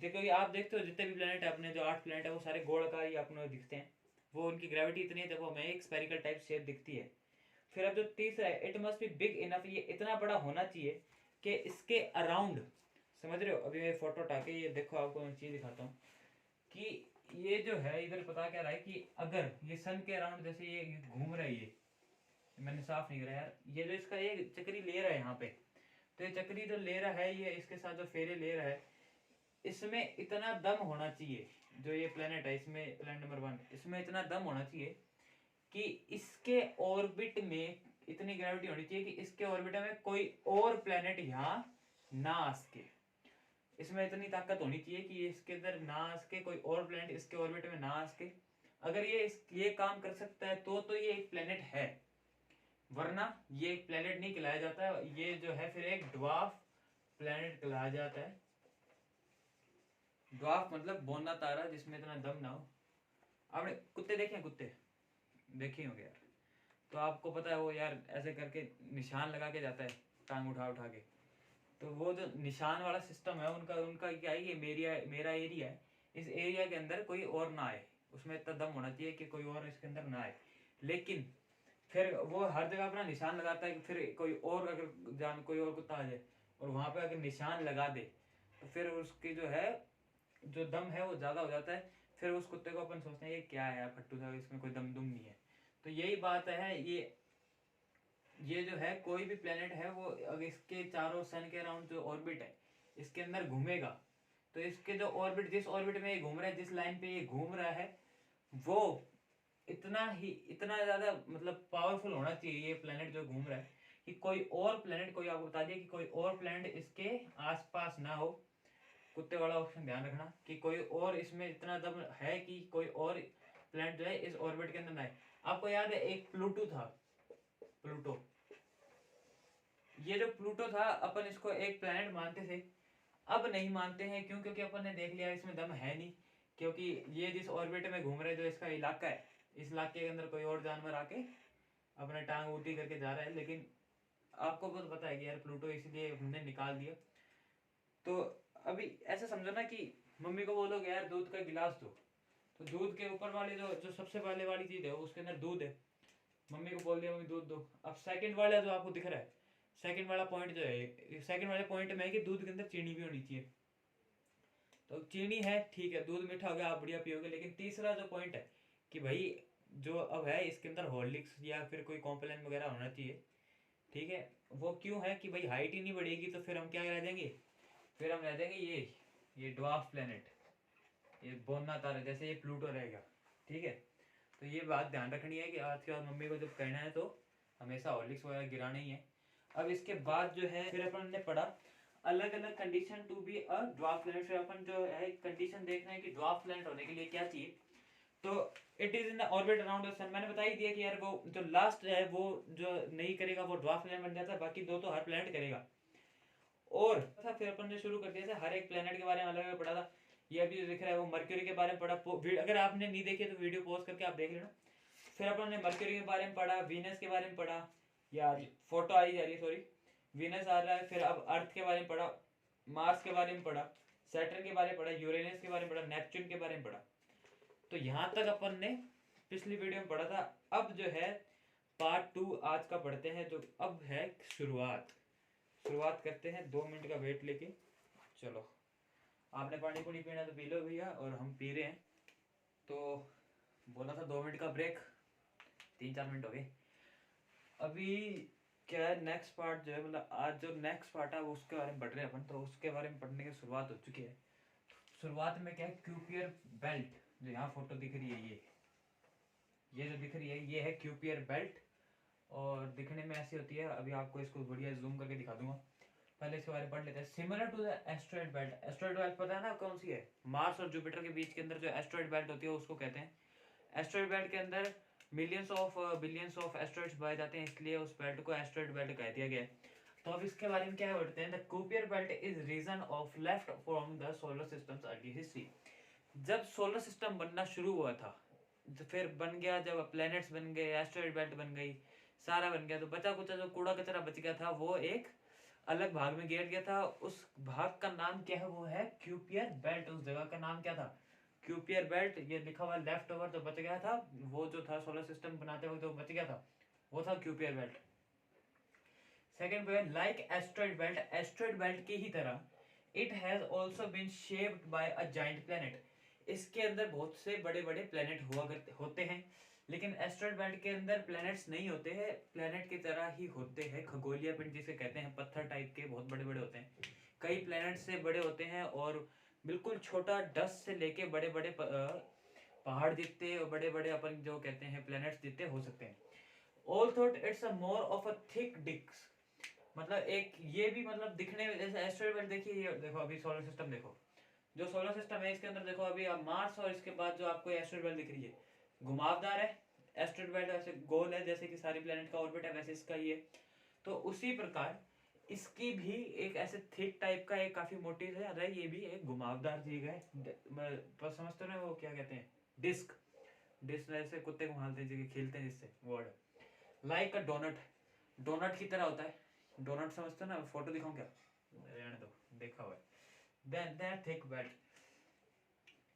देखो आप देखते हो जितने भी प्लेनेट है अपने, जो 8 प्लेनेट है वो सारे गोल आकार ही अपने दिखते हैं। वो उनकी ग्रेविटी इतनी है जब हमें एक स्पेरिकल टाइप शेप दिखती है। फिर अब जो तीसरा है, it must be big enough. ये इतना बड़ा होना चाहिए कि इसके अराउंड, समझ रहे हो? अभी मैं फोटो उठा के ये देखो, आपको मैं चीज दिखाता हूँ कि ये जो है इधर पता क्या रहा है कि अगर ये सन के अराउंड जैसे ये घूम रहा है, ये मैंने साफ नहीं करा यार, ये जो इसका ये चक्री ले रहा है यहाँ पे, तो ये चक्री जो ले रहा है ये इसके साथ जो फेरे ले रहा है, इसमें इतना दम होना चाहिए। जो ये प्लेनेट है इसमें, प्लेनेट नंबर 1, इसमें इतना दम होना चाहिए कि इसके ऑर्बिट में इतनी ग्रेविटी होनी चाहिए कि इसके ऑर्बिट में कोई और प्लेनेट यहाँ ना आ सके। इसमें इतनी ताकत होनी चाहिए कि इसके अंदर ना आ सके कोई और प्लेनेट, इसके ऑर्बिट में ना आ सके। अगर ये काम कर सकता है तो ये एक प्लेनेट है, वरना ये एक प्लेनेट नहीं कहलाया जाता है। ये जो है फिर एक ड्वार्फ प्लेनेट कहलाया जाता है। ड्वार्फ मतलब बोना तारा जिसमें इतना दम ना हो। आपने कुत्ते देखे हैं? कुत्ते देखे होंगे यार, तो आपको पता है वो यार ऐसे करके निशान लगा के जाता है टांग उठा उठा के। तो वो जो निशान वाला सिस्टम है उनका उनका क्या है, ये मेरा एरिया है, इस एरिया के अंदर कोई और ना आए। उसमें इतना दम होना चाहिए कि कोई और इसके अंदर ना आए। लेकिन फिर वो हर जगह अपना निशान लगाता है कि फिर कोई और अगर कोई और कुत्ता आ जाए और वहां पे अगर निशान लगा दे तो फिर उसकी जो है जो दम है वो ज़्यादा हो जाता है। फिर उस कुत्ते को अपन सोचते हैं ये क्या है यार फट्टू सा, इसमें कोई दम दुम नहीं है। तो यही बात है, ये जो है कोई भी प्लेनेट है वो अगर इसके चारों सन के अराउंड जो ऑर्बिट है इसके अंदर घूमेगा, तो इसके जो ऑर्बिट, जिस ऑर्बिट में ये घूम रहा है, जिस लाइन पे ये घूम रहा है, वो इतना ज्यादा मतलब पावरफुल होना चाहिए ये प्लेनेट जो घूम रहा है कि कोई और प्लेनेट, कोई आपको बता दिया कि कोई और प्लेनेट इसके आसपास ना हो। कुत्ते वाला ऑप्शन ध्यान रखना कि कोई और इसमें इतना दम है कि कोई और प्लेनेट जो है इस ऑर्बिट के अंदर ना है। आपको याद है एक प्लूटो था, प्लूटो, ये जो प्लूटो था अपन इसको एक प्लेनेट मानते थे, अब नहीं मानते हैं। क्यों? क्योंकि अपन ने देख लिया इसमें दम है नहीं। क्योंकि ये जिस ऑर्बिट में घूम रहा है, जो इसका इलाका है, इस इलाके के अंदर कोई और जानवर आके अपने टांग उल्टी करके जा रहा है। लेकिन आपको बहुत पता है कि यार प्लूटो इसलिए हमने निकाल दिया। तो अभी ऐसा समझो ना कि मम्मी को बोलोगे यार दूध का गिलास दो, तो दूध के ऊपर वाले जो जो सबसे पहले वाली चीज है उसके अंदर दूध है, मम्मी को बोल दिया मम्मी दूध दो। अब सेकंड वाला जो आपको दिख रहा है, सेकंड वाला पॉइंट जो है, सेकंड वाले पॉइंट में है कि दूध के अंदर चीनी भी होनी चाहिए। तो चीनी है, ठीक है, दूध मीठा हो गया, आप बढ़िया पियोगे। लेकिन तीसरा जो पॉइंट है कि भाई जो अब है इसके अंदर हॉर्लिक्स या फिर कोई कॉम्प्लेन वगैरह होना चाहिए। ठीक है, वो क्यों है कि भाई हाइट ही नहीं बढ़ेगी तो फिर हम क्या रह जाएंगे? फिर हम रह जाएंगे ये ड्वार्फ प्लेनेट, ये बोना तारा, जैसे ये प्लूटो रहेगा। ठीक है, तो ये बात ध्यान रखनी है कि आज के बाद मम्मी को जब कहना है तो हमेशा हॉर्लिक्स वगैरह गिराना ही है। अब इसके बाद जो है फिर अपन ने पढ़ा अलग अलग condition to be a dwarf planet. फिर अपन जो है कंडीशन देख रहे हैं कि ड्वार्फ प्लेनेट होने के लिए क्या चाहिए। तो it is in orbit around the sun. मैंने बता ही दिया कि यार वो जो लास्ट है वो जो नहीं करेगा वो ड्वार्फ प्लैनेट बन जाता है, बाकी दो तो हर प्लैनेट करेगा। और फिर अपन ने शुरू कर दिया था, हर एक प्लैनेट के बारे में अलग अलग पढ़ा था। ये अभी जो दिख रहा है वो मर्क्यूरी के बारे में पढ़ा, अगर आपने नहीं देखे तो वीडियो पॉज करके आप देख लेना। फिर अपन ने मर्क्यूरी के बारे में पढ़ा, वीनस के बारे में पढ़ा, यार फोटो आई जा रही है सॉरी, वीनस आ रहा है। फिर अब अर्थ के बारे में पढ़ा, मार्स के बारे में पढ़ा, सैटर्न के बारे में पढ़ा, यूरेनस के बारे में पढ़ा, नेपच्यून के बारे में पढ़ा। तो यहाँ तक अपन ने पिछली वीडियो में पढ़ा था। अब जो है पार्ट 2 आज का पढ़ते हैं, जो अब है शुरुआत करते हैं। 2 मिनट का वेट लेके चलो। आपने पानी पुनी पीना तो पी लो भैया, और हम पी रहे हैं। तो बोला था 2 मिनट का ब्रेक, 3-4 मिनट हो गए। अभी क्या है, नेक्स्ट पार्ट जो है, मतलब आज जो नेक्स्ट पार्ट है वो उसके बारे में पढ़ रहे हैं अपन। तो उसके बारे में पढ़ने की शुरुआत हो चुकी है। शुरुआत में क्या है, क्यूपियर बेल्ट, जो यहाँ फोटो दिख रही है, ये जो दिख रही है ये है क्यूपियर बेल्ट, और दिखने में ऐसी होती है। अभी आपको इसको बढ़िया जूम करके दिखा दूंगा। पहले इसके बारे में पढ़ लेते हैं। Similar to the asteroid belt, asteroid belt पता है ना कौन सी है? मार्स और जुपिटर के बीच के अंदर जो एस्ट्रॉइड बेल्ट होती है उसको कहते हैं। एस्ट्रॉइड बेल्ट के अंदर millions of billions of asteroids पाए जाते हैं, इसलिए उस बेल्ट को एस्ट्रॉइड बेल्ट कह दिया गया है। तो अब इसके बारे में क्या पढ़ते हैं। The Kuiper belt is region of left from the solar system's early history. जब सोलर सिस्टम बनना शुरू हुआ था, फिर बन गया, जब प्लैनेट्स बन गए, एस्ट्रॉइड बेल्ट बन गई, सारा बन गया, तो बचा कुचा जो कूड़ा कचरा बच गया था वो एक अलग भाग में गिर गया था। उस भाग का नाम क्या है, वो है क्यूपियर बेल्ट। उस जगह का नाम क्या था, क्यूपियर बेल्ट। ये लिखा हुआ लेफ्ट ओवर जो बच गया था, वो जो था सोलर सिस्टम बनाते वक्त जो बच गया था वो था क्यूपियर बेल्ट। सेकंड पे, like asteroid belt, asteroid belt की ही तरह it has also bean shaped by a giant planet. इसके अंदर बहुत से बड़े बड़े प्लैनेट होते हैं, लेकिन एस्ट्रॉइड बेल्ट के अंदर प्लैनेट्स नहीं होते हैं, प्लैनेट की तरह ही होते हैं। खगोलीय पिंड जिसे कहते हैं, पत्थर टाइप के बहुत बड़े बड़े होते हैं, कई प्लैनेट से बड़े होते हैं, और बिल्कुल छोटा डस्ट से लेके बड़े बड़े पहाड़ जितने और बड़े बड़े अपन जो कहते हैं प्लैनेट्स जितने हो सकते हैं। All thought it's a more of a thick disc, मतलब एक ये भी मतलब दिखने में जैसे एस्ट्रॉइड बेल्ट। देखिए ये देखो, अभी सोलर सिस्टम देखो, जो सोलर सिस्टम है इसके अंदर देखो, अभी अब मार्स और इसके बाद जो आपको एस्ट्रॉइड बेल्ट दिख रही है घुमावदार है। एस्ट्रॉइड बेल्ट ऐसे गोल है, जैसे कि सारी प्लेनेट का ऑर्बिट है वैसे इसका ये। तो उसी प्रकार इसकी भी एक ऐसे थिक टाइप का एक काफी मोटी है, ये भी एक घुमावदार चीज है। समझते हो ना वो क्या कहते हैं, डिस्क। डिस्क ऐसे कुत्ते को घुमाते हैं, खेलते हैं जिससे, word like a doughnut, doughnut की तरह होता है। डोनट समझते हो ना, फोटो दिखाऊं क्या, रहने दो, देखा हुआ है। देन थिक बेल्ट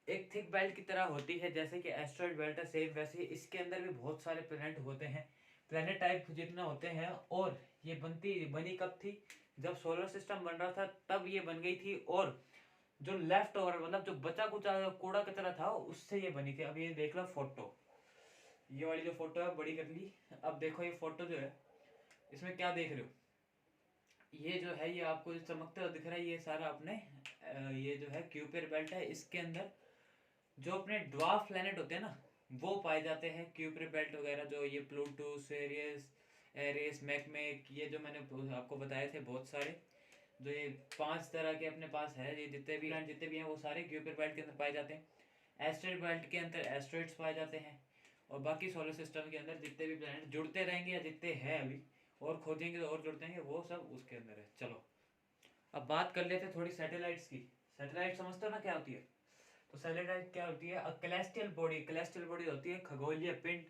एक थिक बेल्ट की तरह होती है, जैसे कि एस्ट्रॉइड बेल्ट है सेम वैसे ही इसके अंदर भी बहुत सारे प्लैनेट होते हैं, प्लैनेट टाइप जितने होते हैं। और ये बनी कब थी, जब सोलर सिस्टम बन रहा था तब ये बन गई थी। और जो लेफ्ट ओवर मतलब जो बचा कुचा कूड़ा कचरा था उससे ये बनी थी। अब ये देख लो फोटो, ये वाली जो फोटो है बड़ी कर ली। अब देखो ये फोटो जो है, इसमें क्या देख रहे हो, ये जो है ये आपको चमकता हुआ दिख रहा है, ये सारा अपने ये जो है क्यूपियर बेल्ट है। इसके अंदर जो अपने ड्वार्फ प्लैनेट होते हैं ना वो पाए जाते हैं, क्यूपियर बेल्ट वगैरह, जो ये प्लूटो, सीरियस, एरिस, मैकमेक, ये जो मैंने आपको बताए थे बहुत सारे, जो ये 5 तरह के अपने पास है, ये जितने भी हैं वो सारे क्यूपियर बेल्ट के अंदर पाए जाते हैं। एस्ट्रॉइड बेल्ट के अंदर एस्ट्रॉइड्स पाए जाते हैं, और बाकी सोलर सिस्टम के अंदर जितने भी प्लैनेट जुड़ते रहेंगे या जितने हैं अभी और खोजेंगे तो और जुड़ते हैं, वो सब उसके अंदर है। चलो अब बात कर लेते हैं थोड़ी सैटेलाइट्स की। सैटेलाइट समझते हो ना क्या होती है? तो सैटेलाइट क्या होती है, अ कैलेस्टियल बॉडी। कैलेस्टियल बॉडी होती है खगोलीय पिंड,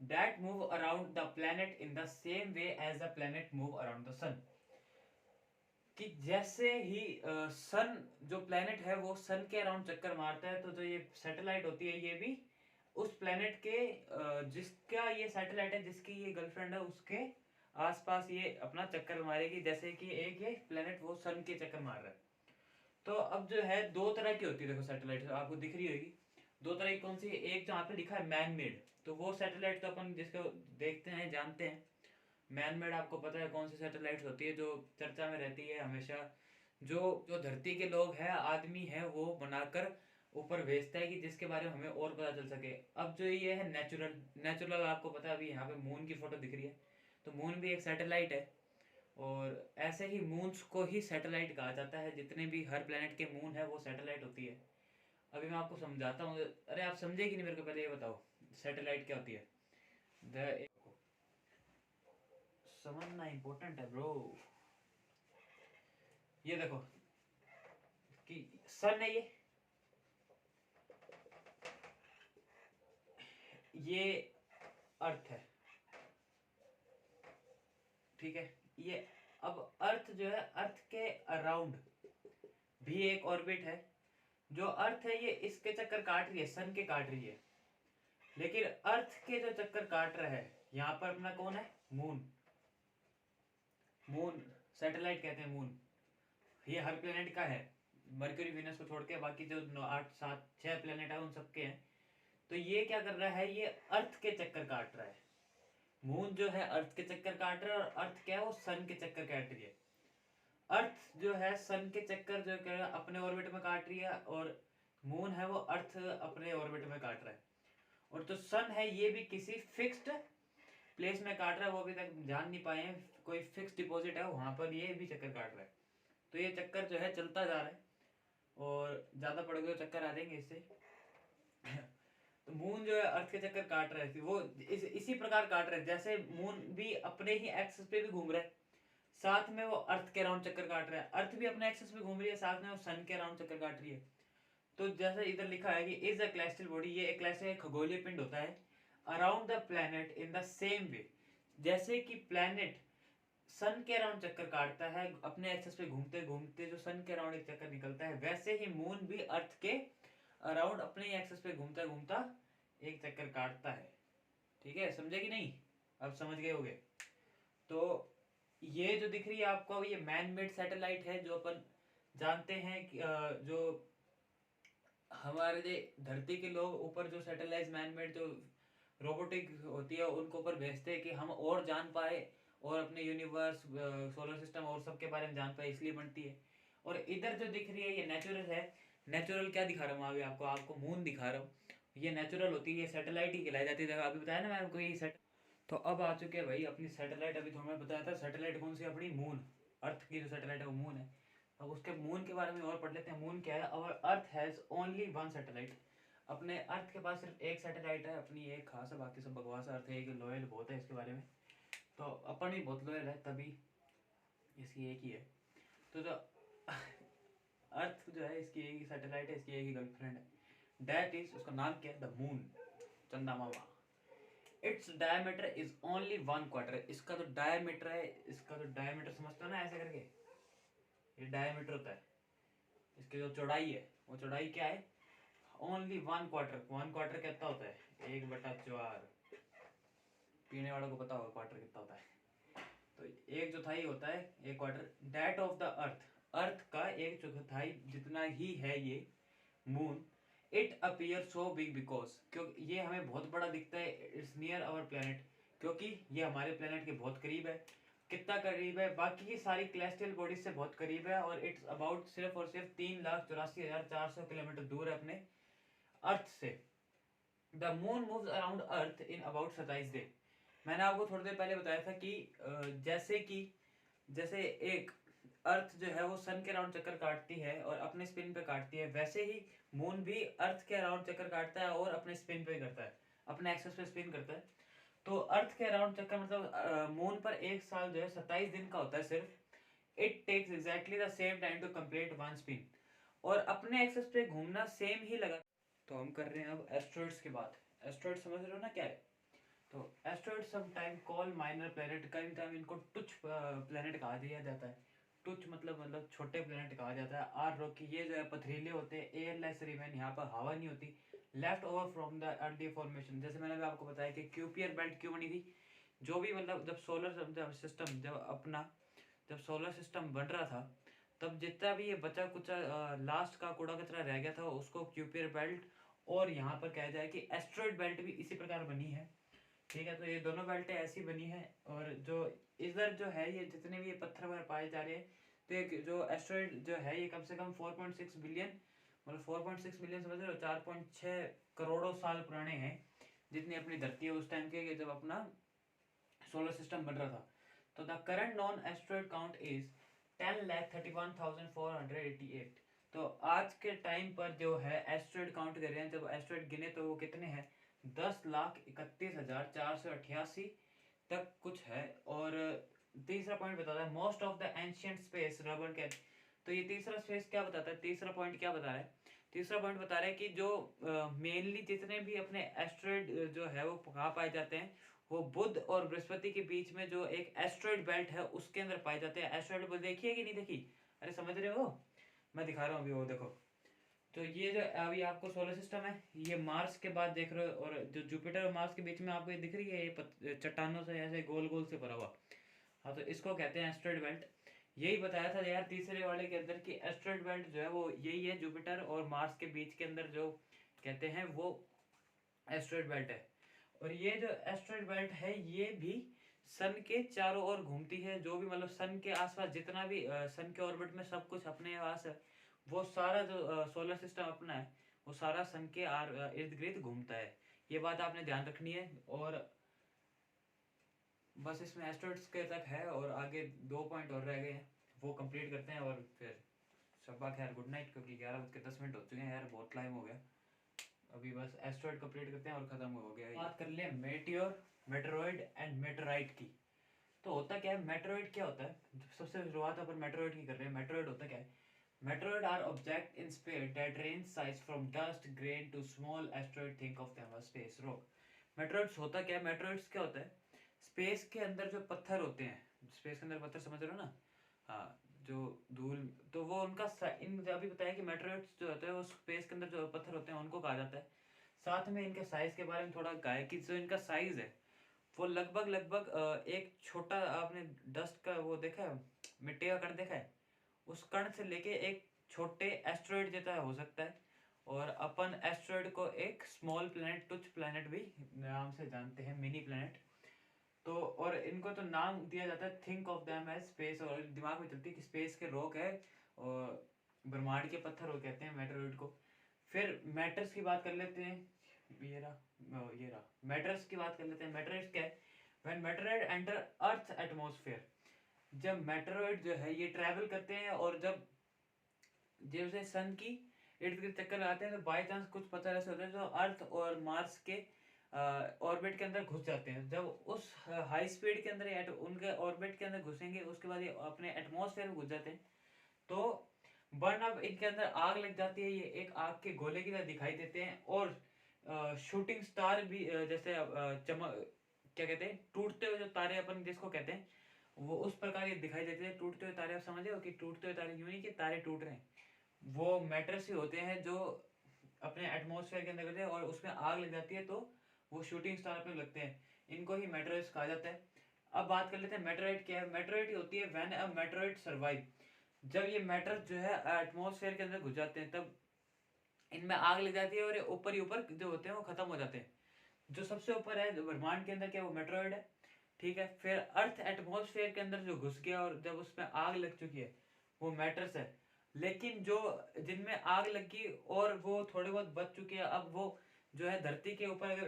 that move around the planet in the same way as the planet move around the sun. कि जैसे ही सन जो प्लैनेट है वो सन के अराउंड चक्कर मारता है, तो जो ये सैटेलाइट होती है ये भी उस प्लैनेट के जिसका ये सैटेलाइट है, जिसकी ये गर्लफ्रेंड है, उसके आसपास ये अपना चक्कर मारेगी, जैसे कि एक ये प्लैनेट वो सन के चक्कर मार रहा है। तो अब जो है 2 तरह की होती है, देखो सैटेलाइट आपको दिख रही होगी 2 तरह की। कौन सी? एक जहाँ पे लिखा है मैन मेड, तो वो सैटेलाइट तो अपन जिसको देखते हैं जानते हैं। मैन मेड आपको पता है कौन सी सैटेलाइट होती है जो चर्चा में रहती है हमेशा, जो जो धरती के लोग हैं, आदमी है, वो बनाकर ऊपर भेजता है कि जिसके बारे में हमें और पता चल सके। अब जो ये है नेचुरल, नेचुरल आपको पता है, अभी यहाँ पे मून की फोटो दिख रही है, तो मून भी एक सैटेलाइट है। और ऐसे ही मून्स को ही सैटेलाइट कहा जाता है, जितने भी हर प्लेनेट के मून है वो सैटेलाइट होती है। अभी मैं आपको समझाता हूँ। अरे आप समझे कि नहीं मेरे को पहले ये बताओ, सैटेलाइट क्या होती है? द समझना इम्पोर्टेंट है ब्रो। ये देखो कि सन है, ये अर्थ है, ठीक है। ये अब अर्थ जो है, अर्थ के अराउंड भी एक ऑर्बिट है। जो अर्थ है ये इसके चक्कर काट रही है, सन के काट रही है। लेकिन अर्थ के जो चक्कर काट रहा है, यहाँ पर अपना कौन है? मून। मून सैटेलाइट कहते हैं मून। ये हर प्लेनेट का है, मरकरी वीनस को छोड़ के बाकी जो 8 7 6 प्लेनेट है उन सबके हैं। तो ये क्या कर रहा है? ये अर्थ के चक्कर काट रहा है। मून जो है अर्थ के चक्कर काट रहा है, और अर्थ क्या है? वो सन के चक्कर काट रही है। अर्थ जो है सन के चक्कर जो क्या है अपने ऑर्बिट में काट रही है, और मून है वो अर्थ अपने ऑर्बिट में काट रहा है। और जो सन है ये भी किसी फिक्स्ड प्लेस में काट रहा है, वो अभी तक जान नहीं पाए हैं। कोई फिक्स डिपॉजिट है वहां पर ये भी चक्कर काट रहा है। तो ये चक्कर जो है चलता जा रहा है, और ज्यादा पड़ोगे तो चक्कर आ जाएंगे इससे। तो मून जो है अर्थ के चक्कर काट रहा है, वो इसी प्रकार काट रहा है जैसे मून भी अपने ही एक्सिस पे भी घूम रहा है, साथ में वो अर्थ के राउंड चक्कर काट रहा है। अर्थ भी अपने एक्सिस पे घूम रही है, साथ में वो सन के राउंड चक्कर काट रही है। तो जैसे इधर लिखा है कि इज अ क्लेस्टियल बॉडी, ये एक क्लेस्टियल खगोलीय पिंड होता है, around the planet in the same वे। जैसे कि प्लेनेट सन के अराउंड चक्कर काटता है, अपने एक्सिस पे घूमते घूमते जो सन के अराउंड एक चक्कर निकलता है, वैसे ही मून भी अर्थ के अराउंड अपने एक्सिस पे घूमता घूमता एक चक्कर काटता है। ठीक है, समझे कि नहीं? अब समझ गए होगे। तो ये जो दिख रही है आपको, ये मैन मेड सैटेलाइट है, जो अपन जानते हैं कि जो हमारे धरती के लोग ऊपर जो सैटेलाइट मैन मेड जो रोबोटिक होती है उनको ऊपर भेजते हैं कि हम और जान पाए, और अपने यूनिवर्स सोलर सिस्टम और सबके बारे में जान पाए, इसलिए बनती है। और इधर जो दिख रही है ये नेचुरल है। नेचुरल क्या दिखा रहा हूँ अभी आपको? आपको मून दिखा रहा हूँ। ये नेचुरल होती है, ये सैटेलाइट ही कहलाई जाती है। अभी बताया ना मैंने आपको ये सेट। तो अब आ चुके हैं भाई अपनी सैटेलाइट। अभी थोड़ा मैं बताया था सैटेलाइट कौन सी अपनी, मून। अर्थ की जो सैटेलाइट है वो मून है। अब उसके मून के बारे में और पढ़ लेते हैं। मून क्या है? और earth has only one satellite. अपने अर्थ के पास सिर्फ एक सैटेलाइट है, अपनी एक खास है, बाकी सब बकवास। अर्थ है कि लॉयल बहुत है इसके बारे में, तो अपन भी बहुत लॉयल है, तभी इसकी एक ही है। तो जो अर्थ जो है इसकी एक ही सैटेलाइट है, इसकी एक ही गर्लफ्रेंड है, दैट इज, उसका नाम क्या है? द मून, चंदा मामा। It's diameter is only 1/4। इसका जो डायमीटर है, इसका जो डायमीटर समझते हो ना ऐसे करके, ये डायमीटर होता है। इसकी जो चौड़ाई है, वो चौड़ाई क्या है? ओनली 1/4। 1/4 कितना होता है? 1/4। पीने वालों को पता होगा क्वार्टर कितना होता है। तो एक चौथाई होता है एक quarter. That of the earth, earth का एक चौथाई जितना ही है ये moon. It appear so big because, क्योंकि ये हमें बहुत बड़ा दिखता है। इट्स नियर आवर प्लेनेट, क्योंकि ये हमारे प्लेनेट के बहुत करीब है। कितना करीब है? बाकी की सारी क्लेस्टियल बॉडीज से बहुत करीब है। और इट्स अबाउट सिर्फ और सिर्फ 3,84,400 किलोमीटर दूर है अपने अर्थ से। The moon moves around earth in about 27 day. मैंने आपको थोड़ी देर पहले बताया था कि जैसे एक अर्थ जो है वो सन के अराउंड चक्कर काटती है और अपने स्पिन पे काटती है, वैसे ही मून भी अर्थ के अराउंड चक्कर काटता है और अपने स्पिन पे करता है, अपने एक्सेस पे स्पिन करता है। तो अर्थ के अराउंड चक्कर मतलब मून पर एक साल जो है 27 दिन का होता है सिर्फ। It takes exactly the same time to complete one spin. और अपने एक्सेस पे घूमना सेम ही लगा। तो हम कर रहे हैं अब एस्ट्रॉइड्स की बात। एस्ट्रॉइड समझ रहे हो ना क्या है? तो asteroid some time call minor planet, कई टाइम इनको टुच प्लेनेट कहा दिया जाता है। टुच मतलब छोटे प्लेनेट कहा जाता है। आर रॉकी, ये जो है पथरीले होते हैं। एयरलेस रिमेन, यहाँ पर हवा नहीं होती। Left over from the early formation, जैसे मैंने भी आपको बताया कि क्यूपियर बेल्ट क्यों बनी थी। जो भी मतलब जब सोलर सिस्टम बन रहा था, तब जितना भी ये बचा कुचा लास्ट का कूड़ा कचरा रह गया था उसको क्यूपियर बेल्ट, और यहाँ पर कहा जाए कि एस्ट्रॉइड बेल्ट भी इसी प्रकार बनी है। ठीक है, तो ये दोनों बेल्टें ऐसी बनी है। और जो इधर जो है ये जितने भी ये पत्थर वगैरह पाए जा रहे हैं, तो एक जो एस्ट्रॉइड जो है ये कम से कम 4.6 बिलियन, मतलब 4.6 मिलियन समझ रहे हो, 4.6 करोड़ों साल पुराने हैं, जितनी अपनी धरती है उस टाइम के जब अपना सोलर सिस्टम बन रहा था। तो the current non asteroid count is 10,31,488। तो आज के टाइम पर जो है एस्ट्रॉइड काउंट कर रहे हैं, जब एस्ट्रॉइड गिने तो वो कितने हैं, 10,31,488 तक कुछ है। और तीसरा पॉइंट बताता है most of the ancient space rubber cap. तो ये तीसरा स्पेस क्या बताता है, तीसरा पॉइंट क्या बता रहा है, तीसरा पॉइंट बता रहा है कि जो मेनली जितने भी अपने एस्ट्रॉइड जो है वो कहाँ पाए जाते हैं, वो बुध और बृहस्पति के बीच में जो एक एस्ट्रॉइड बेल्ट है उसके अंदर पाए जाते हैं। एस्ट्रॉइड बेल्ट देखिए कि नहीं देखी, अरे समझ रहे हो, मैं दिखा रहा हूँ अभी, वो देखो। तो ये जो अभी आपको सोलर सिस्टम है, ये मार्स के बाद देख रहे हो, और जो जुपिटर और मार्स के बीच में आपको ये दिख रही है, ये चट्टानों से ऐसे गोल गोल से भरा हुआ, हाँ तो इसको कहते हैं एस्ट्रॉइड बेल्ट। यही बताया था यार तीसरे वाले के अंदर कि एस्ट्रॉइड बेल्ट जो है वो यही है, जुपिटर और मार्स के बीच के अंदर जो कहते हैं वो एस्ट्रॉइड बेल्ट है। और ये जो एस्ट्रॉइड बेल्ट है ये भी सन के चारों ओर घूमती है, जो भी मतलब सन के आसपास जितना भी सन के ऑर्बिट में सब कुछ अपने पास है, वो सारा जो सोलर सिस्टम अपना है वो सारा सन के इर्द गिर्द घूमता है। ये बात आपने ध्यान रखनी है। और बस इसमें एस्ट्रॉइड्स के तक है, और आगे 2 पॉइंट और रह गए हैं, वो कंप्लीट करते हैं और फिर शब्बा खैर गुड नाइट, क्योंकि 11:10 हो चुके हैं यार, बहुत टाइम हो गया। अभी बस एस्ट्रॉइड कंप्लीट करते हैं और खत्म हो गया। बात कर ले मेटियोर, मेटेरॉइड एंड मेटेराइट की। तो होता क्या है, मेटेरॉइड क्या होता है, सबसे शुरुआत अपन मेटेरॉइड की कर रहे हैं। मेटेरॉइड होता क्या है, meteoroid are object in space that range size from dust grain to small asteroid, think of them as space rock. Meteoroids होता क्या है, मेटेरॉइड्स क्या होता है, स्पेस के अंदर जो पत्थर होते हैं, स्पेस के अंदर पत्थर समझ रहे हो ना, हाँ जो धूल, तो वो उनका इन अभी बताया कि मेटेरॉइड्स जो होते हैं वो स्पेस के अंदर जो पत्थर होते हैं उनको कहा जाता है। साथ में इनके साइज के बारे में थोड़ा कहा है कि जो इनका साइज है वो लगभग लगभग एक छोटा, आपने डस्ट का वो देखा है, मिट्टी का कण देखा है, उस कण से लेके एक छोटे एस्ट्रॉइड जैसा हो सकता है। और अपन एस्ट्रॉइड को एक स्मॉल प्लेनेट, टुच प्लेनेट भी नाम से जानते हैं, मिनी प्लेनेट। तो और इनको तो नाम दिया जाता है, think of them as space, और दिमाग में चलती है कि स्पेस के रॉक है और ब्रह्मांड के पत्थर वो कहते हैं मेटेरॉइड को। फिर मैटर्स की बात कर लेते हैं, ये रहा मैटर्स की बात कर लेते हैं। मैटर्स क्या है, when meteoroid enter earth atmosphere, जब मेटेरॉइड जो है ये ट्रैवल करते हैं और जब जैसे सन की इर्द गिर्द चक्कर लगाते हैं, तो बाई चांस कुछ पत्थर ऐसे होते हैं जो अर्थ और मार्स के ऑर्बिट के अंदर घुस जाते हैं। जब उस हाई स्पीड के अंदर उनके ऑर्बिट के अंदर घुसेंगे, उसके बाद ये अपने एटमॉस्फेयर में घुस जाते हैं, तो बर्न अप, इनके अंदर आग लग जाती है, ये एक आग के गोले की तरह दिखाई देते हैं। और शूटिंग स्टार भी जैसे चमक, क्या कहते हैं, टूटते हुए जो तारे अपन जिसको कहते हैं, वो उस प्रकार ये दिखाई देते हैं। टूटते हुए तारे, आप समझे हो कि टूटते हुए तारे यूं नहीं कि तारे टूट रहे हैं, वो मैटर्स ही होते हैं जो अपने एटमॉस्फेयर के अंदर करते हैं और उसमें आग लग जाती है, तो वो शूटिंग स्टार पे लगते हैं। इनको ही मेटेरॉइड्स कहा जाता है। अब बात कर लेते हैं मेटेरॉइड क्या है। मेटेरॉइड होती है व्हेन अ मेटेरॉइड सर्वाइव, जब ये मैटर जो है एटमॉस्फेयर के अंदर घुस जाते हैं, तब इनमें आग लग जाती है और ये ऊपर ही ऊपर जो होते हैं वो खत्म हो जाते हैं। जो सबसे ऊपर है ब्रह्मांड के अंदर क्या, वो मेटेरॉइड है, ठीक है। फिर अर्थ एटमॉस्फेयर के अंदर जो घुस गया और जब उसमें आग लग चुकी है, वो मैटर्स है। लेकिन जो जिनमें आग लगी और वो थोड़े बहुत बच चुके हैं, अब वो जो है धरती के ऊपर अगर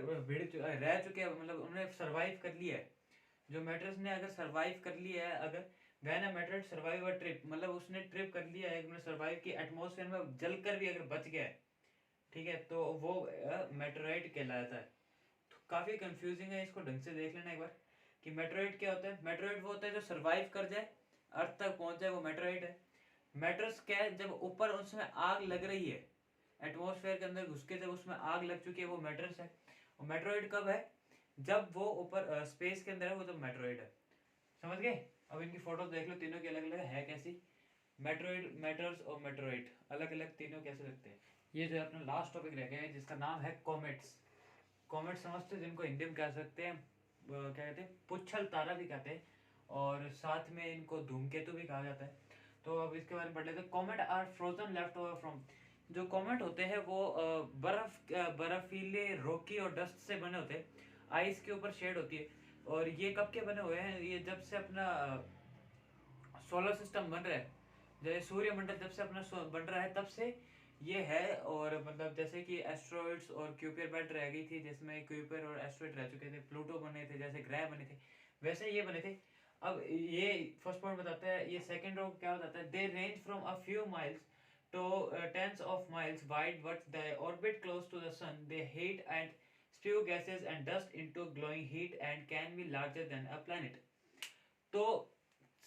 रह चुके हैं, मतलब उन्होंने सरवाइव कर लिया है, जो मैटर्स ने अगर सरवाइव कर लिया है, अगर when a matter survive a trip, मतलब उसने ट्रिप कर लिया है, उसने सरवाइव की, एटमॉस्फेयर में जलकर भी अगर बच गया है, ठीक है, तो वो मेटेरॉइड कहलाता है। तो काफी कंफ्यूजिंग है, इसको ढंग से देख लेना एक बार कि मेटेरॉइड क्या होता है। मेटेरॉइड वो होता है जो सरवाइव कर जाए, अर्थ तक पहुंच जाए, वो मेटेरॉइड है। मैटर्स क्या है, जब ऊपर उसमें आग लग रही है, एटमॉस्फेयर के अंदर घुस के जब उसमें आग लग चुकी है, वो मैटर्स है। और मेटेरॉइड कब है, जब वो ऊपर स्पेस के अंदर है, वो तो मेटेरॉइड है। समझ गए। अब इनकी फोटो देख लो, तीनों की अलग अलग है कैसी, मेटेरॉइड, मैटर्स और मेटेरॉइड अलग अलग तीनों कैसे लगते हैं। ये जो अपना लास्ट टॉपिक रह गया है जिसका नाम है कॉमेट्स। कॉमेट समझते हैं, जिनको हिंदी में कह सकते हैं, क्या कहते हैं, पुच्छल तारा भी कहते हैं, और साथ में इनको धूमकेतु भी कहा जाता है। तो अब इसके बारे में पढ़ लेते हैं। Comet are frozen left over from, जो कॉमेट होते हैं वो बर्फीले, रॉकी और डस्ट से बने होते हैं, आइस के ऊपर शेड होती है। और ये कब के बने हुए हैं, ये जब से अपना सोलर सिस्टम बन रहा है, जैसे सूर्यमंडल जब से अपना बन रहा है तब से ये है। और मतलब जैसे कि एस्ट्रॉइड्स और क्यूपियर बेल्ट रह गई थी, जिसमें क्यूपियर और एस्ट्रॉइड रह चुके थे, प्लूटो बने थे, जैसे ग्रह बने थे, वैसे ये बने थे। अब ये फर्स्ट पॉइंट बताता है, ये सेकंड रो क्या बताता है, they range from a few miles to tens of miles wide, but they orbit close to the sun. They heat and spew gases and dust into glowing heat and can be larger than a planet. तो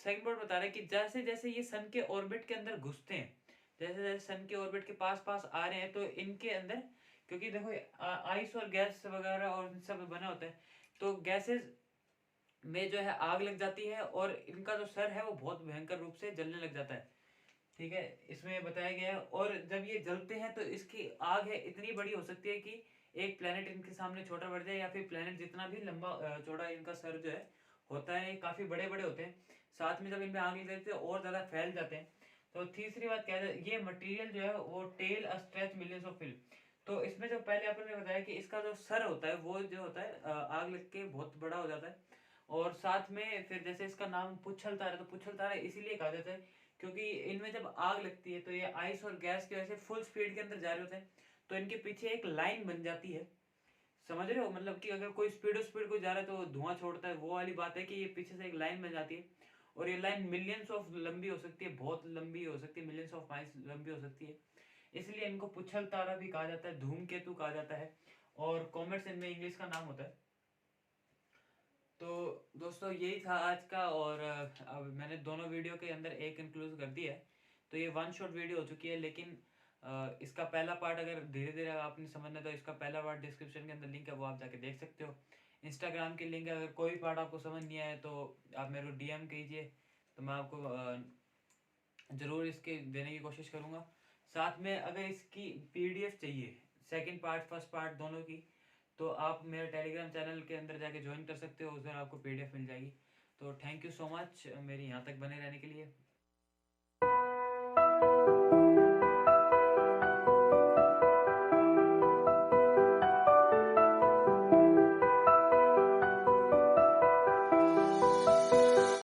second point बता रहा है कि जैसे जैसे ये सन के orbit के अंदर घुसते हैं, जैसे जैसे सन के ऑर्बिट के पास पास आ रहे हैं, तो इनके अंदर, क्योंकि देखो आइस और गैस वगैरह और सब बना होता है, तो गैसेस में जो है आग लग जाती है और इनका जो सर है वो बहुत भयंकर रूप से जलने लग जाता है। ठीक है, इसमें बताया गया है। और जब ये जलते हैं तो इसकी आग है इतनी बड़ी हो सकती है कि एक प्लेनेट इनके सामने छोटा बढ़ जाए, या फिर प्लेनेट जितना भी लंबा चौड़ा इनका सर जो है होता है, काफी बड़े बड़े होते हैं। साथ में जब इनमें आग लग जाती है और ज्यादा फैल जाते हैं। तो तीसरी बात क्या है, ये मटेरियल जो है वो tail a stretch millions of feet. तो इसमें जो पहले अपन ने बताया कि इसका जो सर होता है वो जो होता है आग लग के बहुत बड़ा हो जाता है। और साथ में फिर जैसे इसका नाम पुच्छल तारा, तो पुच्छल तारा इसीलिए कहा जाता है क्योंकि इनमें जब आग लगती है तो ये आइस और गैस की वजह से फुल स्पीड के अंदर जा रहे होते हैं, तो इनके पीछे एक लाइन बन जाती है। समझ रहे हो, मतलब कि अगर कोई स्पीड को जा रहा है तो धुआं छोड़ता है, वो वाली बात है कि ये पीछे से एक लाइन बन जाती है। और ये लाइन मिलियंस ऑफ लंबी हो सकती है, बहुत लंबी हो सकती है, मिलियंस ऑफ माइल्स लंबी हो सकती है। इसलिए इनको पुच्छल तारा भी कहा जाता है, धूमकेतु कहा जाता है, और कॉमेट्स इनमें इंग्लिश का नाम होता है। तो दोस्तों यही था आज का, और अब मैंने दोनों वीडियो के अंदर एक इंक्लूड कर दिया है, तो ये वन शॉट वीडियो हो चुकी है। लेकिन इसका पहला पार्ट अगर धीरे धीरे आपने समझना है तो इसका पहला पार्ट डिस्क्रिप्शन के अंदर लिंक है, वो आप जाके देख सकते हो। इंस्टाग्राम की लिंक है, अगर कोई पार्ट आपको समझ नहीं आया तो आप मेरे को डीएम कीजिए, तो मैं आपको ज़रूर इसके देने की कोशिश करूँगा। साथ में अगर इसकी पीडीएफ चाहिए, सेकंड पार्ट फर्स्ट पार्ट दोनों की, तो आप मेरे टेलीग्राम चैनल के अंदर जाके ज्वाइन कर सकते हो, उधर आपको पीडीएफ मिल जाएगी। तो थैंक यू सो मच मेरी यहाँ तक बने रहने के लिए।